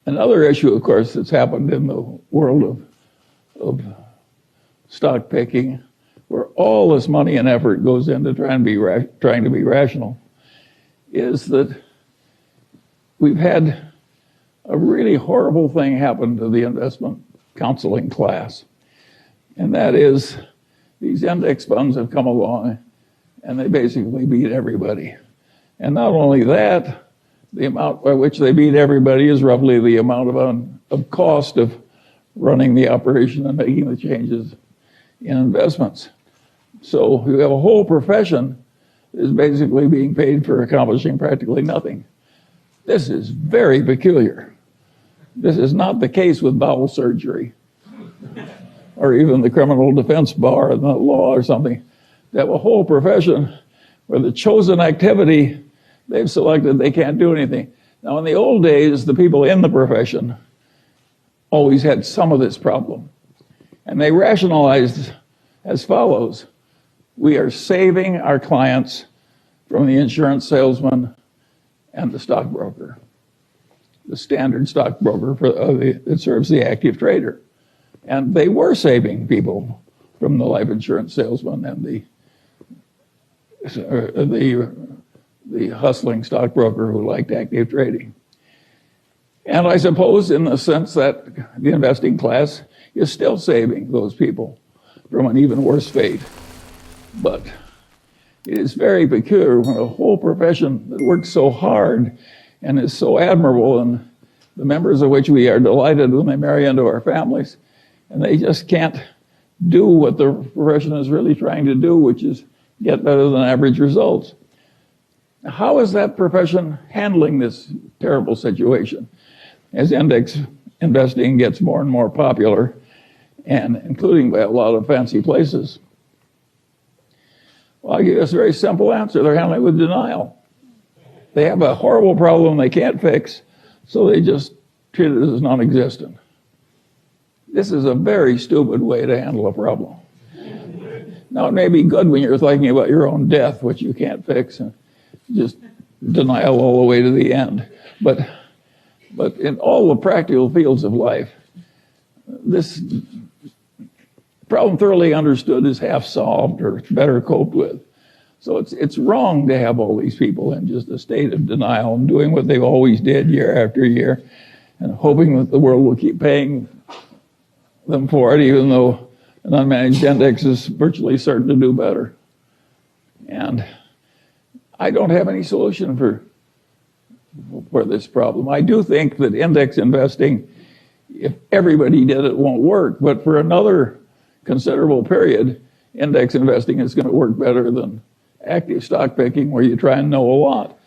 Another issue, of course, that's happened in the world of stock picking, where all this money and effort goes into trying to be rational, is that we've had a really horrible thing happen to the investment counseling class. And that is, these index funds have come along and they basically beat everybody. And not only that, the amount by which they beat everybody is roughly the amount of cost of running the operation and making the changes in investments. So you have a whole profession that is basically being paid for accomplishing practically nothing. This is very peculiar. This is not the case with bowel surgery or even the criminal defense bar and the law or something. They have a whole profession where the chosen activity they've selected, they can't do anything. Now, in the old days, the people in the profession always had some of this problem. And they rationalized as follows. We are saving our clients from the insurance salesman and the stockbroker, the standard stockbroker that serves the active trader. And they were saving people from the life insurance salesman and the hustling stockbroker who liked active trading. And I suppose in the sense that the investing class is still saving those people from an even worse fate. But it is very peculiar when a whole profession that works so hard and is so admirable, and the members of which we are delighted when they marry into our families, and they just can't do what the profession is really trying to do, which is get better than average results. How is that profession handling this terrible situation as index investing gets more and more popular, and including by a lot of fancy places? Well, I'll give you a very simple answer. They're handling it with denial. They have a horrible problem they can't fix, so they just treat it as non-existent. This is a very stupid way to handle a problem. Now, it may be good when you're thinking about your own death, which you can't fix, and just denial all the way to the end. But in all the practical fields of life, this problem thoroughly understood is half solved or better coped with. So it's wrong to have all these people in just a state of denial and doing what they always did year after year and hoping that the world will keep paying them for it, even though an unmanaged index is virtually certain to do better. And I don't have any solution for this problem. I do think that index investing, if everybody did it, won't work. But for another considerable period, index investing is going to work better than active stock picking, where you try and know a lot.